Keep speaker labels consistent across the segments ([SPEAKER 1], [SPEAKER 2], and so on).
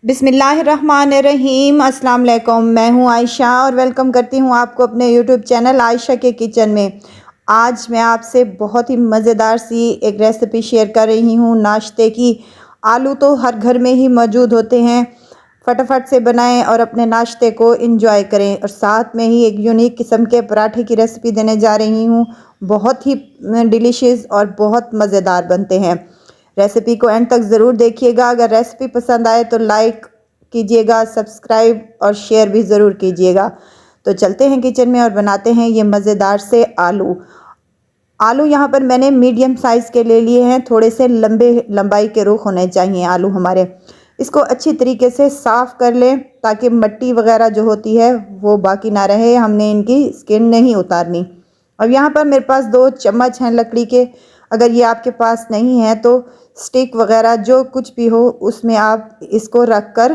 [SPEAKER 1] बिस्मिल्लाहिर्रहमानिर्रहीम। अस्सलाम वालेकुम। मैं हूं आयशा और वेलकम करती हूं आपको अपने यूट्यूब चैनल आयशा के किचन में। आज मैं आपसे बहुत ही मज़ेदार सी एक रेसिपी शेयर कर रही हूं नाश्ते की। आलू तो हर घर में ही मौजूद होते हैं, फटाफट से बनाएं और अपने नाश्ते को एंजॉय करें। और साथ में ही एक यूनिक किस्म के पराठे की रेसिपी देने जा रही हूँ। बहुत ही डिलीशियस और बहुत मज़ेदार बनते हैं। रेसिपी को एंड तक ज़रूर देखिएगा। अगर रेसिपी पसंद आए तो लाइक कीजिएगा, सब्सक्राइब और शेयर भी ज़रूर कीजिएगा। तो चलते हैं किचन में और बनाते हैं ये मज़ेदार से आलू यहाँ पर मैंने मीडियम साइज़ के ले लिए हैं। थोड़े से लंबाई के रुख होने चाहिए आलू हमारे। इसको अच्छी तरीके से साफ़ कर लें ताकि मिट्टी वगैरह जो होती है वो बाकी ना रहे। हमने इनकी स्किन नहीं उतारनी। अब यहाँ पर मेरे पास 2 चम्मच हैं लकड़ी के। अगर ये आपके पास नहीं है तो स्टिक वगैरह जो कुछ भी हो उसमें आप इसको रख कर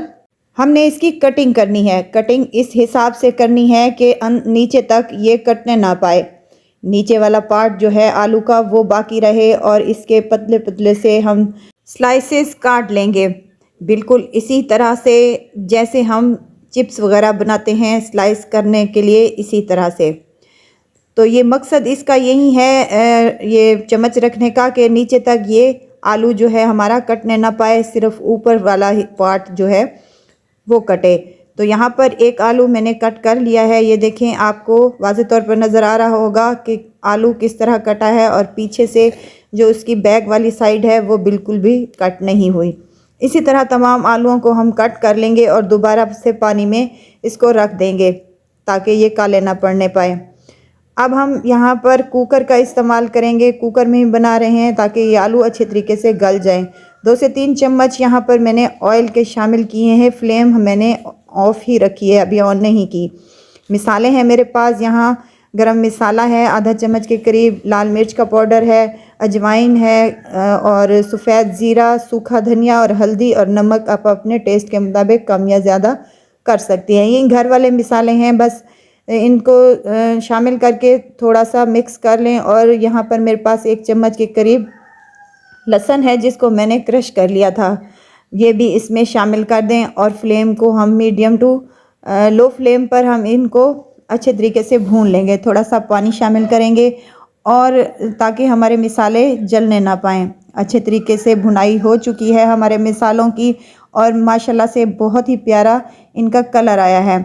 [SPEAKER 1] हमने इसकी कटिंग करनी है। कटिंग इस हिसाब से करनी है कि नीचे तक ये कटने ना पाए। नीचे वाला पार्ट जो है आलू का वो बाकी रहे और इसके पतले पतले से हम स्लाइसेस काट लेंगे, बिल्कुल इसी तरह से जैसे हम चिप्स वगैरह बनाते हैं स्लाइस करने के लिए, इसी तरह से। तो ये मकसद इसका यही है ये चम्मच रखने का कि नीचे तक ये आलू जो है हमारा कटने ना पाए, सिर्फ ऊपर वाला पार्ट जो है वो कटे। तो यहाँ पर एक आलू मैंने कट कर लिया है। ये देखें, आपको वाज़े तौर पर नज़र आ रहा होगा कि आलू किस तरह कटा है और पीछे से जो उसकी बैक वाली साइड है वो बिल्कुल भी कट नहीं हुई। इसी तरह तमाम आलूओं को हम कट कर लेंगे और दोबारा से पानी में इसको रख देंगे ताकि ये काले ना पड़ने पाए। अब हम यहाँ पर कुकर का इस्तेमाल करेंगे। कुकर में ही बना रहे हैं ताकि ये आलू अच्छे तरीके से गल जाएं। 2 से 3 चम्मच यहाँ पर मैंने ऑयल के शामिल किए हैं। फ्लेम मैंने ऑफ ही रखी है, अभी ऑन नहीं की। मिसाले हैं मेरे पास, यहाँ गरम मसाला है आधा चम्मच के करीब, लाल मिर्च का पाउडर है, अजवाइन है और सफ़ेद ज़ीरा, सूखा धनिया और हल्दी और नमक आप अपने टेस्ट के मुताबिक कम या ज़्यादा कर सकती हैं। ये घर वाले मिसाले हैं, बस इनको शामिल करके थोड़ा सा मिक्स कर लें। और यहाँ पर मेरे पास 1 चम्मच के करीब लहसुन है जिसको मैंने क्रश कर लिया था, ये भी इसमें शामिल कर दें। और फ्लेम को हम मीडियम टू लो फ्लेम पर हम इनको अच्छे तरीके से भून लेंगे। थोड़ा सा पानी शामिल करेंगे और ताकि हमारे मिसाले जलने ना पाएँ। अच्छे तरीके से भुनाई हो चुकी है हमारे मिसालों की और माशाल्लाह से बहुत ही प्यारा इनका कलर आया है।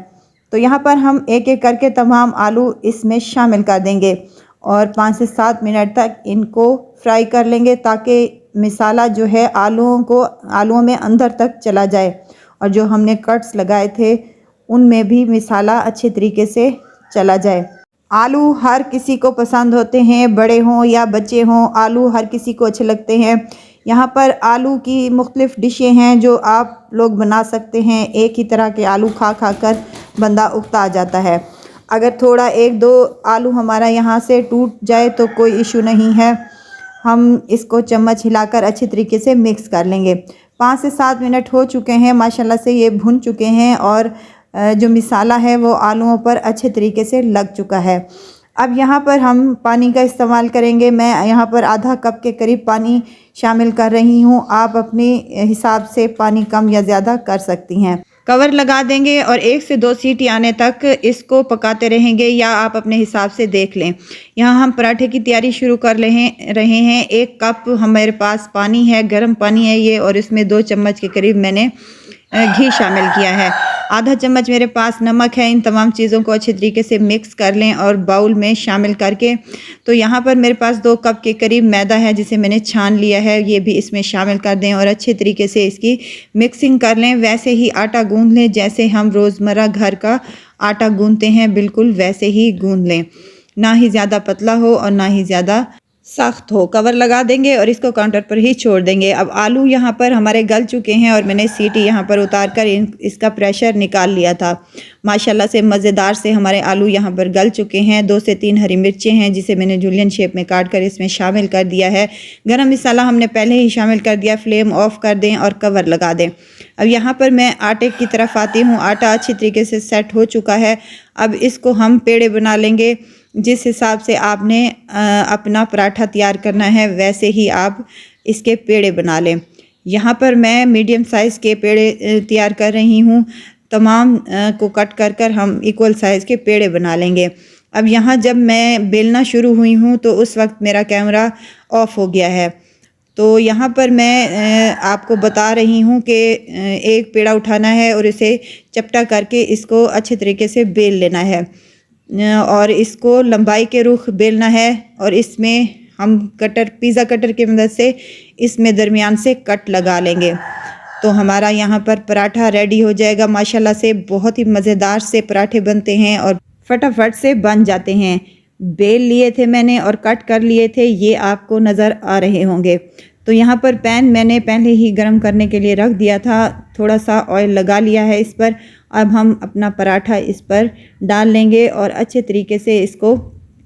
[SPEAKER 1] तो यहाँ पर हम एक एक करके तमाम आलू इसमें शामिल कर देंगे और 5 से 7 मिनट तक इनको फ्राई कर लेंगे ताकि मसाला जो है आलूओं में अंदर तक चला जाए और जो हमने कट्स लगाए थे उनमें भी मसाला अच्छे तरीके से चला जाए। आलू हर किसी को पसंद होते हैं, बड़े हों या बच्चे हों, आलू हर किसी को अच्छे लगते हैं। यहाँ पर आलू की मुख्तलिफ़ डिशें हैं जो आप लोग बना सकते हैं। एक ही तरह के आलू खा खा कर बंदा उकता जाता है। अगर थोड़ा 1-2 आलू हमारा यहाँ से टूट जाए तो कोई इशू नहीं है, हम इसको चम्मच हिलाकर अच्छे तरीके से मिक्स कर लेंगे। 5 से 7 मिनट हो चुके हैं, माशाल्लाह से ये भुन चुके हैं और जो मसाला है वो आलूओं पर अच्छे तरीके से लग चुका है। अब यहाँ पर हम पानी का इस्तेमाल करेंगे। मैं यहाँ पर आधा कप के करीब पानी शामिल कर रही हूँ। आप अपने हिसाब से पानी कम या ज़्यादा कर सकती हैं। कवर लगा देंगे और 1 से 2 सीटी आने तक इसको पकाते रहेंगे या आप अपने हिसाब से देख लें। यहाँ हम पराठे की तैयारी शुरू कर रहे हैं। 1 कप हमारे पास पानी है, गर्म पानी है ये, और इसमें 2 चम्मच के करीब मैंने घी शामिल किया है। आधा चम्मच मेरे पास नमक है। इन तमाम चीज़ों को अच्छे तरीके से मिक्स कर लें और बाउल में शामिल करके, तो यहाँ पर मेरे पास 2 कप के करीब मैदा है जिसे मैंने छान लिया है, ये भी इसमें शामिल कर दें और अच्छे तरीके से इसकी मिक्सिंग कर लें। वैसे ही आटा गूंद लें जैसे हम रोज़मर्रा घर का आटा गूंदते हैं, बिल्कुल वैसे ही गूंद लें, ना ही ज़्यादा पतला हो और ना ही ज़्यादा सख्त हो। कवर लगा देंगे और इसको काउंटर पर ही छोड़ देंगे। अब आलू यहाँ पर हमारे गल चुके हैं और मैंने सीटी यहाँ पर उतार कर इसका प्रेशर निकाल लिया था। माशाल्लाह से मज़ेदार से हमारे आलू यहाँ पर गल चुके हैं। 2 से 3 हरी मिर्चें हैं जिसे मैंने जूलियन शेप में काट कर इसमें शामिल कर दिया है। गरम मसाला हमने पहले ही शामिल कर दिया। फ्लेम ऑफ कर दें और कवर लगा दें। अब यहाँ पर मैं आटे की तरफ आती हूँ। आटा अच्छी तरीके से सेट हो चुका है। अब इसको हम पेड़े बना लेंगे। जिस हिसाब से आपने अपना पराठा तैयार करना है वैसे ही आप इसके पेड़े बना लें। यहाँ पर मैं मीडियम साइज़ के पेड़े तैयार कर रही हूँ। तमाम को कट कर कर हम इक्वल साइज़ के पेड़े बना लेंगे। अब यहाँ जब मैं बेलना शुरू हुई हूँ तो उस वक्त मेरा कैमरा ऑफ हो गया है। तो यहाँ पर मैं आपको बता रही हूँ कि एक पेड़ा उठाना है और इसे चपटा करके इसको अच्छे तरीके से बेल लेना है और इसको लंबाई के रुख बेलना है और इसमें हम पिज़्ज़ा कटर की मदद से इसमें दरमियान से कट लगा लेंगे। तो हमारा यहाँ पर पराठा रेडी हो जाएगा। माशाल्लाह से बहुत ही मज़ेदार से पराठे बनते हैं और फटाफट से बन जाते हैं। बेल लिए थे मैंने और कट कर लिए थे, ये आपको नज़र आ रहे होंगे। तो यहाँ पर पैन मैंने पहले ही गर्म करने के लिए रख दिया था, थोड़ा सा ऑयल लगा लिया है इस पर। अब हम अपना पराठा इस पर डाल लेंगे और अच्छे तरीके से इसको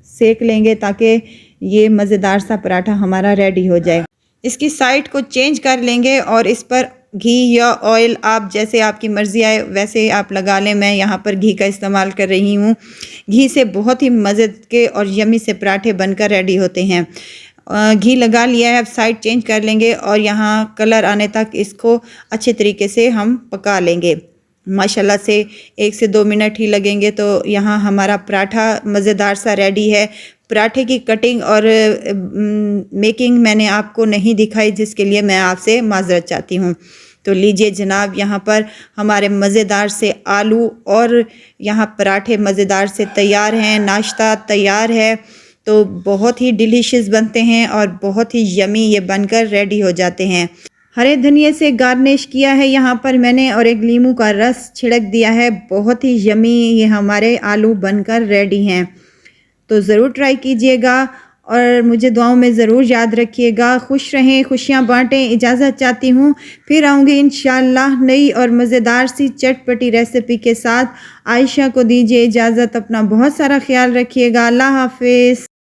[SPEAKER 1] सेक लेंगे ताकि ये मज़ेदार सा पराठा हमारा रेडी हो जाए। इसकी साइड को चेंज कर लेंगे और इस पर घी या ऑयल, आप जैसे आपकी मर्ज़ी आए वैसे आप लगा लें। मैं यहाँ पर घी का इस्तेमाल कर रही हूँ। घी से बहुत ही मज़े के और यमी से पराठे बनकर रेडी होते हैं। घी लगा लिया है, अब साइड चेंज कर लेंगे और यहाँ कलर आने तक इसको अच्छे तरीके से हम पका लेंगे। माशाल्लाह से 1 से 2 मिनट ही लगेंगे तो यहाँ हमारा पराठा मज़ेदार सा रेडी है। पराठे की कटिंग और मेकिंग मैंने आपको नहीं दिखाई, जिसके लिए मैं आपसे माज़रत चाहती हूँ। तो लीजिए जनाब, यहाँ पर हमारे मज़ेदार से आलू और यहाँ पराठे मज़ेदार से तैयार हैं। नाश्ता तैयार है। तो बहुत ही डिलीशियस बनते हैं और बहुत ही यमी ये बनकर रेडी हो जाते हैं। हरे धनिए से गार्निश किया है यहाँ पर मैंने और एक नींबू का रस छिड़क दिया है। बहुत ही यमी ये हमारे आलू बनकर रेडी हैं। तो ज़रूर ट्राई कीजिएगा और मुझे दुआओं में ज़रूर याद रखिएगा। खुश रहें, खुशियाँ बांटें। इजाज़त चाहती हूँ, फिर आऊँगी इंशाअल्लाह नई और मज़ेदार सी चटपटी रेसिपी के साथ। आयशा को दीजिए इजाज़त। अपना बहुत सारा ख्याल रखिएगा। अल्लाह हाफ़िज़।